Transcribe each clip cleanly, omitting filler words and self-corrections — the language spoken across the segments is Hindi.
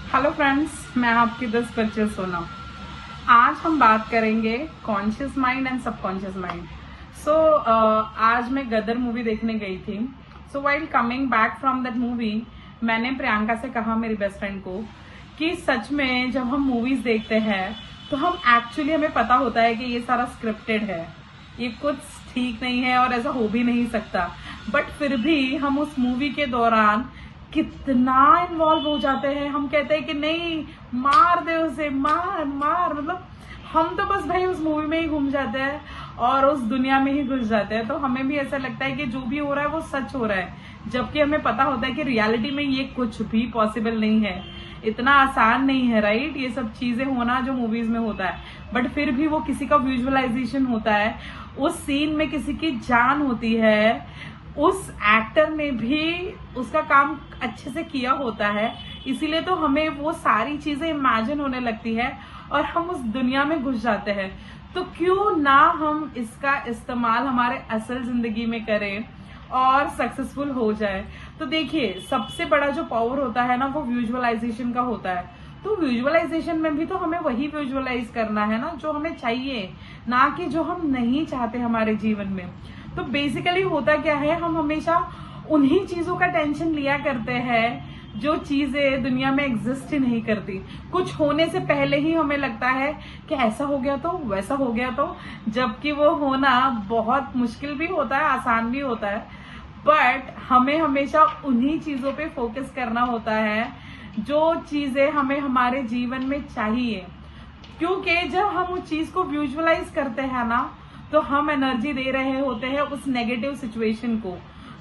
हेलो फ्रेंड्स, मैं आपकी 10 बच्चे सोना। आज हम बात करेंगे conscious mind and subconscious mind. So आज मैं गदर मूवी देखने गई थी। So while coming back from that movie, मैंने प्रियंका से कहा, मेरी बेस्ट फ्रेंड को, कि सच में जब हम मूवीज देखते हैं तो हमें पता होता है कि ये सारा स्क्रिप्टेड है, ये कुछ ठीक नहीं है और ऐसा हो भी नहीं सकता। बट फिर भी हम उस मूवी के दौरान कितना इन्वॉल्व हो जाते हैं। हम कहते हैं कि नहीं, मार दे उसे, मार मार, मतलब हम तो बस भाई उस मूवी में ही घूम जाते हैं और उस दुनिया में ही घुस जाते हैं। तो हमें भी ऐसा लगता है कि जो भी हो रहा है वो सच हो रहा है, जबकि हमें पता होता है कि रियलिटी में ये कुछ भी पॉसिबल नहीं है, इतना आसान नहीं है, राइट, ये सब चीजें होना जो मूवीज में होता है। बट फिर भी वो किसी का विजुअलाइजेशन होता है, उस सीन में किसी की जान होती है, उस एक्टर ने भी उसका काम अच्छे से किया होता है, इसीलिए तो हमें वो सारी चीजें इमेजिन होने लगती है और हम उस दुनिया में घुस जाते हैं। तो क्यों ना हम इसका इस्तेमाल हमारे असल जिंदगी में करें और सक्सेसफुल हो जाए। तो देखिए, सबसे बड़ा जो पावर होता है ना, वो विजुअलाइजेशन का होता है। तो विजुअलाइजेशन में भी तो हमें वही विजुअलाइज करना है ना जो हमें चाहिए, ना कि जो हम नहीं चाहते हमारे जीवन में। तो बेसिकली होता क्या है, हम हमेशा उन्हीं चीजों का टेंशन लिया करते हैं जो चीजें दुनिया में एग्जिस्ट ही नहीं करती। कुछ होने से पहले ही हमें लगता है कि ऐसा हो गया तो, वैसा हो गया तो, जबकि वो होना बहुत मुश्किल भी होता है, आसान भी होता है। बट हमें हमेशा उन्हीं चीजों पे फोकस करना होता है जो चीजें हमें हमारे जीवन में चाहिए, क्योंकि जब हम उस चीज को विजुअलाइज करते हैं ना, तो हम एनर्जी दे रहे होते हैं उस नेगेटिव सिचुएशन को।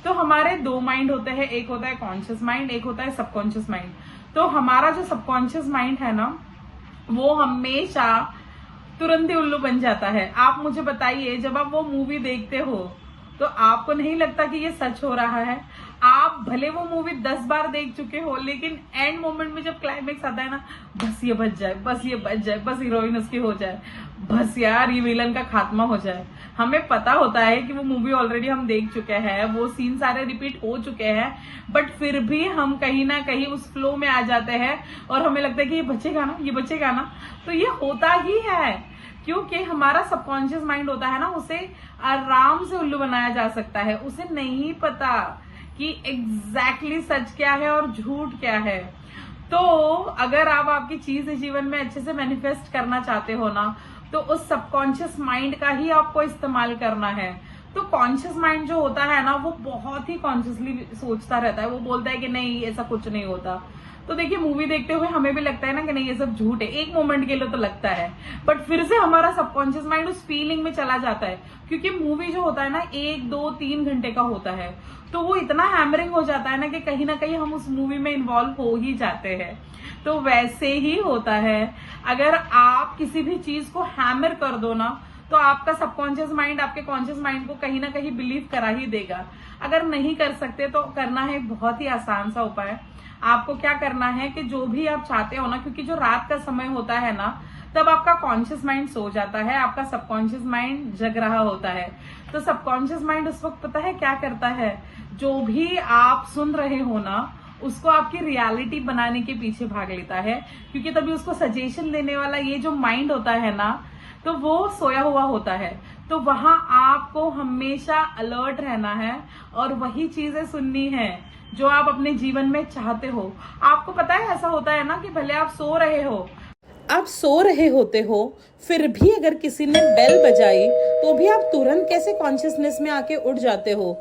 तो हमारे दो माइंड होते हैं, एक होता है कॉन्शियस माइंड, एक होता है सबकॉन्शियस माइंड। तो हमारा जो सबकॉन्शियस माइंड है ना, वो हमेशा तुरंत ही उल्लू बन जाता है। आप मुझे बताइए, जब आप वो मूवी देखते हो तो आपको नहीं लगता कि ये सच हो रहा है? आप भले वो मूवी 10 बार देख चुके हो, लेकिन एंड मोमेंट में जब क्लाइमेक्स आता है ना, बस ये बच जाए, बस ये बच जाए, बस हीरोइन उसकी हो जाए, बस यार ये विलन का खात्मा हो जाए। हमें पता होता है कि वो मूवी ऑलरेडी हम देख चुके हैं, वो सीन सारे रिपीट हो चुके हैं, बट फिर भी हम कहीं ना कहीं उस फ्लो में आ जाते हैं और हमें लगता है कि ये बचेगा ना, ये बचेगा ना। तो ये होता ही है क्योंकि हमारा सबकॉन्शियस माइंड होता है ना, उसे आराम से उल्लू बनाया जा सकता है। उसे नहीं पता कि एग्जैक्टली सच क्या है और झूठ क्या है। तो अगर आप आपकी चीज जीवन में अच्छे से मैनिफेस्ट करना चाहते हो ना, तो उस सबकॉन्शियस माइंड का ही आपको इस्तेमाल करना है। तो कॉन्शियस माइंड जो होता है ना, वो बहुत ही कॉन्शियसली सोचता रहता है। वो बोलता है कि नहीं, ऐसा कुछ नहीं होता। तो देखिए, मूवी देखते हुए हमें भी लगता है ना कि नहीं, ये सब झूठ है, एक मोमेंट के लिए तो लगता है, बट फिर से हमारा सबकॉन्शियस माइंड उस फीलिंग में चला जाता है, क्योंकि मूवी जो होता है ना 1 2 3 घंटे का होता है। तो वो इतना हैमरिंग हो जाता है ना कहीं हम उस मूवी में इन्वॉल्व हो ही जाते हैं। तो वैसे ही होता है, अगर आप किसी भी चीज को हैमर कर दो ना, तो आपका सबकॉन्शियस माइंड आपके कॉन्शियस माइंड को कहीं ना कहीं बिलीव करा ही देगा। अगर नहीं कर सकते तो करना है बहुत ही आसान सा उपाय। आपको क्या करना है कि जो भी आप चाहते हो ना, क्योंकि जो रात का समय होता है ना, तब आपका कॉन्शियस माइंड सो जाता है, आपका सबकॉन्शियस माइंड जग रहा होता है। तो सबकॉन्शियस माइंड उस वक्त पता है क्या करता है, जो भी आप सुन रहे हो ना, उसको आपकी रियलिटी बनाने के पीछे भाग लेता है, क्योंकि तभी उसको सजेशन देने वाला ये जो माइंड होता है ना, तो वो सोया हुआ होता है। तो वहां आपको हमेशा अलर्ट रहना है और वही चीजें सुननी है जो आप अपने जीवन में चाहते हो। आपको पता है, ऐसा होता है ना कि भले आप सो रहे हो, आप सो रहे होते हो, फिर भी अगर किसी ने बेल बजाई तो भी आप तुरंत कैसे कॉन्शियसनेस में आके उठ जाते हो।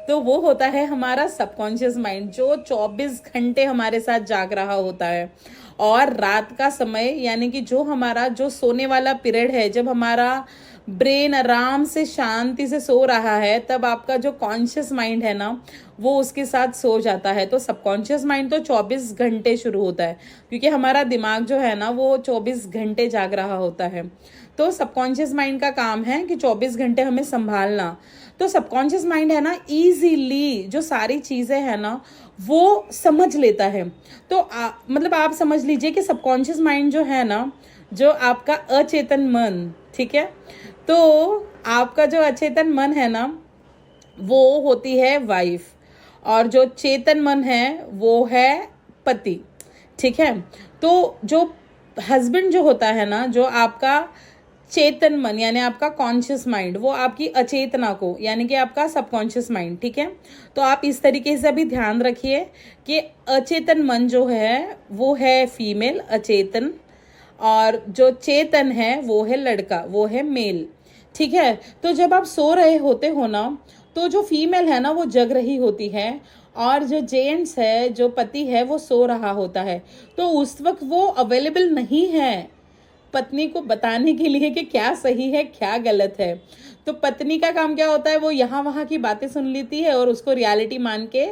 तो वो होता है हमारा सबकॉन्शियस माइंड, जो 24 घंटे हमारे साथ जाग रहा होता है। और रात का समय, यानी कि जो हमारा जो सोने वाला पीरियड है, जब हमारा ब्रेन आराम से शांति से सो रहा है, तब आपका जो कॉन्शियस माइंड है ना, वो उसके साथ सो जाता है। तो सबकॉन्शियस माइंड तो 24 घंटे शुरू होता है, क्योंकि हमारा दिमाग जो है ना, वो 24 घंटे जाग रहा होता है। तो सबकॉन्शियस माइंड का काम है कि 24 घंटे हमें संभालना। तो सबकॉन्शियस माइंड है ना, इजीली जो सारी चीजें है ना, वो समझ लेता है। तो मतलब आप समझ लीजिए कि सबकॉन्शियस माइंड जो है ना, जो आपका अचेतन मन, ठीक है, तो आपका जो अचेतन मन है ना, वो होती है वाइफ, और जो चेतन मन है वो है पति, ठीक है। तो जो हस्बैंड जो होता है ना, जो आपका चेतन मन यानी आपका कॉन्शियस माइंड, वो आपकी अचेतना को यानी कि आपका सबकॉन्शियस माइंड, ठीक है। तो आप इस तरीके से भी ध्यान रखिए कि अचेतन मन जो है वो है फीमेल अचेतन, और जो चेतन है वो है लड़का, वो है मेल, ठीक है। तो जब आप सो रहे होते हो ना, तो जो फीमेल है ना वो जग रही होती है, और जो जेंट्स है, जो पति है, वो सो रहा होता है। तो उस वक्त वो अवेलेबल नहीं है पत्नी को बताने के लिए कि क्या सही है क्या गलत है। तो पत्नी का काम क्या होता है, वो यहाँ वहाँ की बातें सुन लेती है और उसको रियलिटी मान के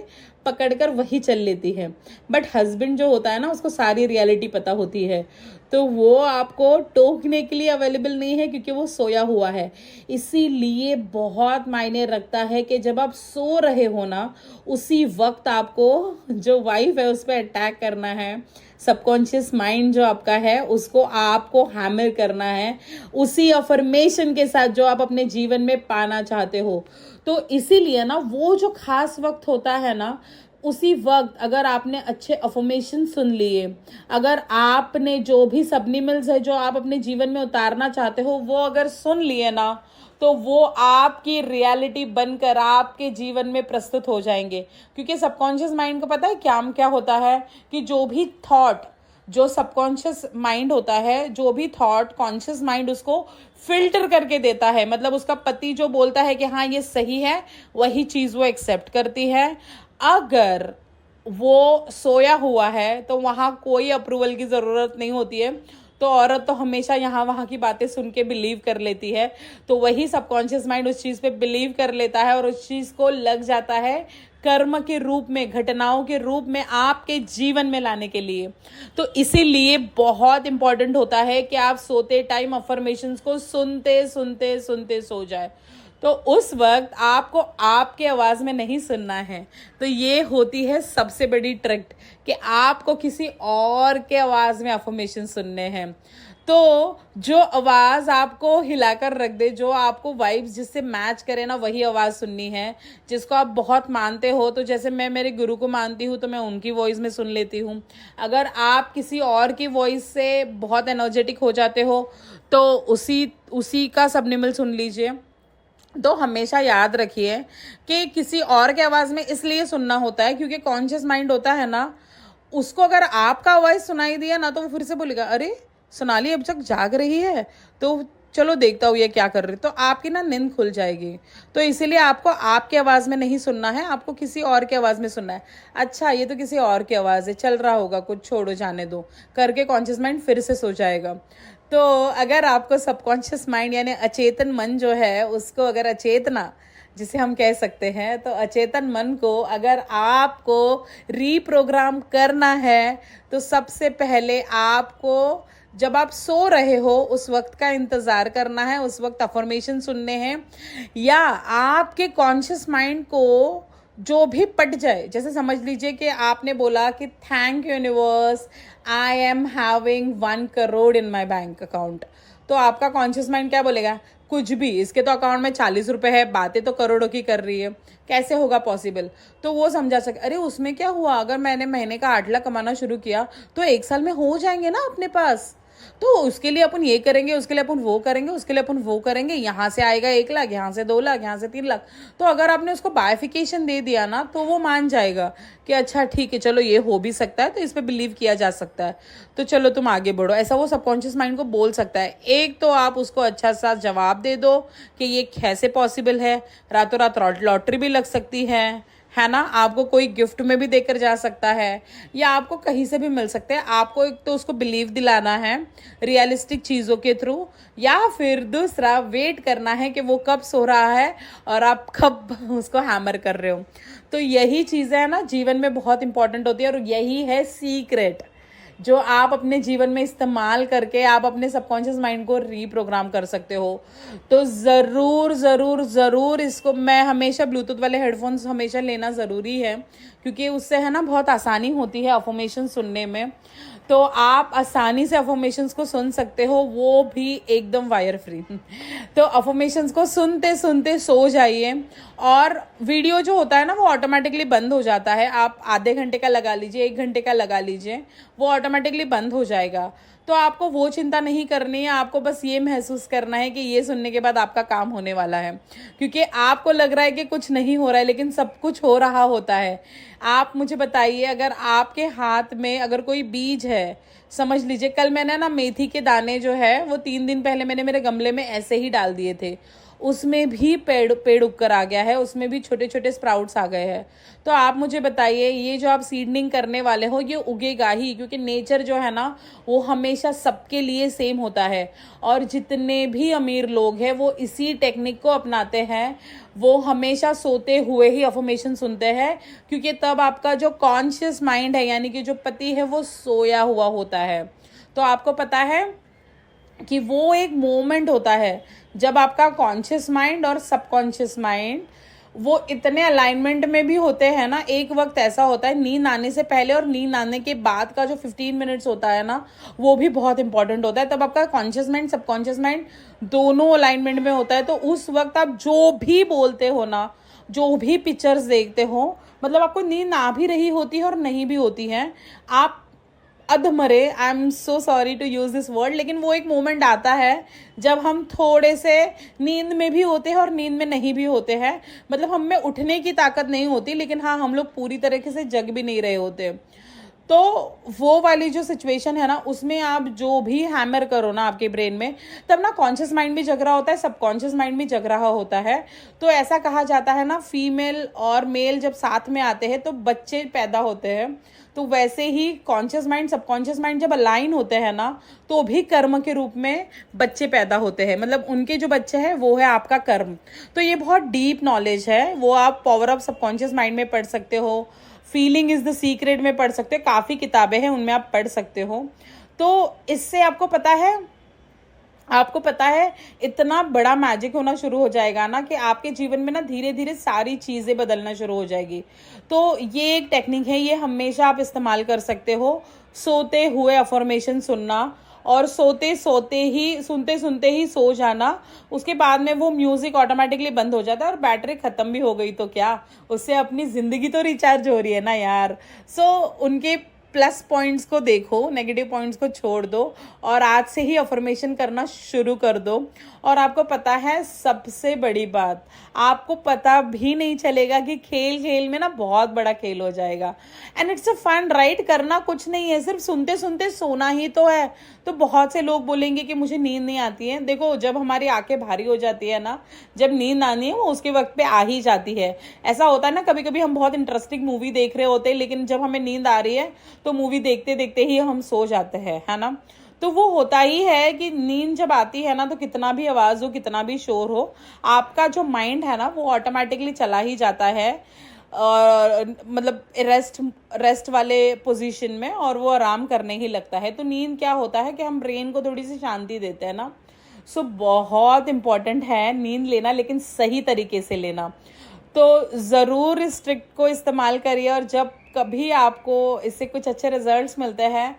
पकड़कर वही चल लेती है। बट हस्बैंड जो होता है ना, उसको सारी रियलिटी पता होती है, तो वो आपको टोकने के लिए अवेलेबल नहीं है क्योंकि वो सोया हुआ है। इसीलिए बहुत मायने रखता है कि जब आप सो रहे हो ना, उसी वक्त आपको जो वाइफ है उस पर अटैक करना है। सबकॉन्शियस माइंड जो आपका है उसको आपको हैमर करना है उसी अफर्मेशन के साथ जो आप अपने जीवन में पाना चाहते हो। तो इसीलिए ना वो जो खास वक्त होता है ना, उसी वक्त अगर आपने अच्छे अफर्मेशन सुन लिए, अगर आपने जो भी सबनिमल्स है जो आप अपने जीवन में उतारना चाहते हो वो अगर सुन लिए ना, तो वो आपकी रियलिटी बनकर आपके जीवन में प्रस्तुत हो जाएंगे। क्योंकि सबकॉन्शियस माइंड को पता है क्या क्या होता है, कि जो भी थॉट, जो सबकॉन्शियस माइंड होता है, जो भी थॉट कॉन्शियस माइंड उसको फिल्टर करके देता है। मतलब उसका पति जो बोलता है कि हाँ ये सही है, वही चीज वो एक्सेप्ट करती है। अगर वो सोया हुआ है तो वहां कोई अप्रूवल की जरूरत नहीं होती है, तो औरत तो हमेशा यहाँ वहाँ की बातें सुन के बिलीव कर लेती है। तो वही सबकॉन्शियस माइंड उस चीज़ पे बिलीव कर लेता है और उस चीज़ को लग जाता है कर्म के रूप में, घटनाओं के रूप में आपके जीवन में लाने के लिए। तो इसीलिए बहुत इंपॉर्टेंट होता है कि आप सोते टाइम अफर्मेशंस को सुनते सुनते सुनते सो जाए। तो उस वक्त आपको आपके आवाज़ में नहीं सुनना है। तो ये होती है सबसे बड़ी ट्रिक कि आपको किसी और के आवाज़ में अफर्मेशन सुनने हैं। तो जो आवाज़ आपको हिलाकर रख दे, जो आपको वाइब्स जिससे मैच करे ना, वही आवाज़ सुननी है। जिसको आप बहुत मानते हो, तो जैसे मैं मेरे गुरु को मानती हूँ तो मैं उनकी वॉइस में सुन लेती हूँ। अगर आप किसी और की वॉइस से बहुत एनर्जेटिक हो जाते हो तो उसी का सबनिमल सुन लीजिए। तो हमेशा याद रखिए कि किसी और के आवाज़ में इसलिए सुनना होता है क्योंकि कॉन्शियस माइंड होता है ना, उसको अगर आपका आवाज़ सुनाई दिया ना, तो वो फिर से बोलेगा अरे सोनाली अब तक जाग रही है, तो चलो देखता हूँ ये क्या कर रही, तो आपकी ना नींद खुल जाएगी। तो इसीलिए आपको आपके आवाज़ में नहीं सुनना है, आपको किसी और के आवाज़ में सुनना है। अच्छा ये तो किसी और की आवाज़ है, चल रहा होगा कुछ, छोड़ो जाने दो करके कॉन्शियस माइंड फिर से सो जाएगा। तो अगर आपको सबकॉन्शियस माइंड यानी अचेतन मन जो है उसको, अगर अचेतना जिसे हम कह सकते हैं, तो अचेतन मन को अगर आपको रीप्रोग्राम करना है, तो सबसे पहले आपको जब आप सो रहे हो उस वक्त का इंतज़ार करना है, उस वक्त अफर्मेशन सुनने हैं, या आपके कॉन्शियस माइंड को जो भी पट जाए। जैसे समझ लीजिए कि आपने बोला कि thank you universe, I am having 1 crore in my bank account. तो आपका कॉन्शियस माइंड क्या बोलेगा, कुछ भी, इसके तो अकाउंट में 40 रुपए है, बातें तो करोड़ों की कर रही है, कैसे होगा पॉसिबल। तो वो समझा सके अरे उसमें क्या हुआ, अगर मैंने महीने का 8 लाख कमाना शुरू किया तो 1 साल में हो जाएंगे ना अपने पास। तो उसके लिए अपन ये करेंगे, उसके लिए अपन वो करेंगे, उसके लिए अपन वो करेंगे, यहाँ से आएगा 1 लाख, यहाँ से 2 लाख, यहाँ से 3 लाख। तो अगर आपने उसको बाइफिकेशन दे दिया ना, तो वो मान जाएगा कि अच्छा ठीक है, चलो ये हो भी सकता है, तो इस पर बिलीव किया जा सकता है, तो चलो तुम आगे बढ़ो। ऐसा वो सबकॉन्शियस माइंड को बोल सकता है। एक तो आप उसको अच्छा सा जवाब दे दो कि ये कैसे पॉसिबल है, रातों रात लॉटरी भी लग सकती है ना, आपको कोई गिफ्ट में भी देकर जा सकता है, या आपको कहीं से भी मिल सकते हैं। आपको एक तो उसको बिलीव दिलाना है रियलिस्टिक चीज़ों के थ्रू, या फिर दूसरा वेट करना है कि वो कब सो रहा है और आप कब उसको हैमर कर रहे हो। तो यही चीज़ें है ना जीवन में बहुत इंपॉर्टेंट होती है, और यही है सीक्रेट जो आप अपने जीवन में इस्तेमाल करके आप अपने सबकॉन्शियस माइंड को रीप्रोग्राम कर सकते हो। तो ज़रूर ज़रूर ज़रूर इसको, मैं हमेशा ब्लूटूथ वाले हेडफोन्स हमेशा लेना ज़रूरी है, क्योंकि उससे है ना बहुत आसानी होती है अफर्मेशन सुनने में। तो आप आसानी से अफर्मेशंस को सुन सकते हो, वो भी एकदम वायर फ्री। तो अफर्मेशंस को सुनते सुनते सो जाइए। और वीडियो जो होता है ना वो ऑटोमेटिकली बंद हो जाता है। आप आधे घंटे का लगा लीजिए, 1 घंटे का लगा लीजिए, वो ऑटोमेटिकली बंद हो जाएगा। तो आपको वो चिंता नहीं करनी है, आपको बस ये महसूस करना है कि ये सुनने के बाद आपका काम होने वाला है। क्योंकि आपको लग रहा है कि कुछ नहीं हो रहा है, लेकिन सब कुछ हो रहा होता है। आप मुझे बताइए, अगर आपके हाथ में अगर कोई बीज है, समझ लीजिए कल मैंने ना मेथी के दाने जो है वो 3 दिन पहले मैंने मेरे गमले में ऐसे ही डाल दिए थे, उसमें भी पेड़ उग कर आ गया है, उसमें भी छोटे छोटे स्प्राउट्स आ गए हैं। तो आप मुझे बताइए, ये जो आप सीडनिंग करने वाले हो ये उगेगा ही, क्योंकि नेचर जो है ना वो हमेशा सबके लिए सेम होता है। और जितने भी अमीर लोग हैं वो इसी टेक्निक को अपनाते हैं। वो हमेशा सोते हुए ही अफर्मेशन सुनते हैं, क्योंकि तब आपका जो कॉन्शियस माइंड है यानी कि जो पति है वो सोया हुआ होता है। तो आपको पता है कि वो एक मोमेंट होता है जब आपका कॉन्शियस माइंड और सबकॉन्शियस माइंड वो इतने अलाइनमेंट में भी होते हैं ना। एक वक्त ऐसा होता है नींद आने से पहले और नींद आने के बाद का जो 15 मिनट्स होता है ना, वो भी बहुत इंपॉर्टेंट होता है। तब आपका कॉन्शियस माइंड सबकॉन्शियस माइंड दोनों अलाइनमेंट में होता है। तो उस वक्त आप जो भी बोलते हो ना, जो भी पिक्चर्स देखते हो, मतलब आपको नींद आ भी रही होती है और नहीं भी होती है, आप अधमरे, I am so sorry to use this word, लेकिन वो एक मोमेंट आता है जब हम थोड़े से नींद में भी होते हैं और नींद में नहीं भी होते हैं। मतलब हम में उठने की ताकत नहीं होती, लेकिन हाँ हम लोग पूरी तरीके से जग भी नहीं रहे होते। तो वो वाली जो सिचुएशन है ना, उसमें आप जो भी हैमर करो ना आपके ब्रेन में, तब ना कॉन्शियस माइंड भी जग रहा होता है, सबकॉन्शियस माइंड भी जग रहा होता है। तो ऐसा कहा जाता है ना, फीमेल और मेल जब साथ में आते हैं तो बच्चे पैदा होते हैं। तो वैसे ही कॉन्शियस माइंड सबकॉन्शियस माइंड जब अलाइन होते हैं ना, तो भी कर्म के रूप में बच्चे पैदा होते हैं। मतलब उनके जो बच्चे हैं वो है आपका कर्म। तो ये बहुत डीप नॉलेज है, वो आप पावर ऑफ सबकॉन्शियस माइंड में पढ़ सकते हो, फीलिंग इज द सीक्रेट में पढ़ सकते हो, काफ़ी किताबें हैं उनमें आप पढ़ सकते हो। तो इससे आपको पता है इतना बड़ा मैजिक होना शुरू हो जाएगा ना कि आपके जीवन में ना धीरे धीरे सारी चीज़ें बदलना शुरू हो जाएगी। तो ये एक टेक्निक है, ये हमेशा आप इस्तेमाल कर सकते हो। सोते हुए अफर्मेशन सुनना और सोते सुनते ही सो जाना। उसके बाद में वो म्यूजिक ऑटोमेटिकली बंद हो जाता है और बैटरी खत्म भी हो गई तो क्या, उससे अपनी जिंदगी तो रिचार्ज हो रही है ना यार। उनके प्लस पॉइंट्स को देखो, नेगेटिव पॉइंट्स को छोड़ दो और आज से ही अफर्मेशन करना शुरू कर दो। और आपको पता है सबसे बड़ी बात, आपको पता भी नहीं चलेगा कि खेल खेल में ना बहुत बड़ा खेल हो जाएगा। And it's a fun right, करना कुछ नहीं है, सिर्फ सुनते सुनते सोना ही तो है। तो बहुत से लोग बोलेंगे कि मुझे नींद नहीं आती है। देखो, जब हमारी आंखें भारी हो जाती है ना, जब नींद आनी है वो उसके वक्त पे आ ही जाती है। ऐसा होता है ना, कभी कभी हम बहुत इंटरेस्टिंग मूवी देख रहे होते हैं, लेकिन जब हमें नींद आ रही है तो मूवी देखते देखते ही हम सो जाते हैं, है ना। तो वो होता ही है कि नींद जब आती है ना, तो कितना भी आवाज हो, कितना भी शोर हो, आपका जो माइंड है ना वो ऑटोमेटिकली चला ही जाता है, मतलब रेस्ट वाले पोजीशन में, और वो आराम करने ही लगता है। तो नींद क्या होता है कि हम ब्रेन को थोड़ी सी शांति देते हैं ना। बहुत इंपॉर्टेंट है नींद लेना, लेकिन सही तरीके से लेना। तो ज़रूर इस ट्रिक को इस्तेमाल करिए, और जब कभी आपको इससे कुछ अच्छे रिजल्ट्स मिलते हैं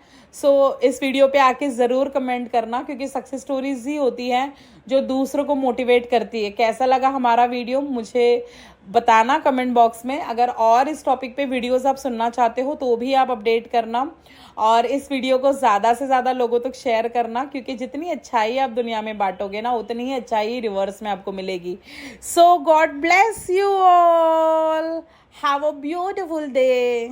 इस वीडियो पे आके ज़रूर कमेंट करना, क्योंकि सक्सेस स्टोरीज ही होती हैं जो दूसरों को मोटिवेट करती है। कैसा लगा हमारा वीडियो मुझे बताना कमेंट बॉक्स में। अगर और इस टॉपिक पे वीडियोस आप सुनना चाहते हो तो भी आप अपडेट करना, और इस वीडियो को ज़्यादा से ज़्यादा लोगों तक शेयर करना, क्योंकि जितनी अच्छाई आप दुनिया में बांटोगे ना, उतनी ही अच्छाई रिवर्स में आपको मिलेगी। So God bless you all, have a beautiful day.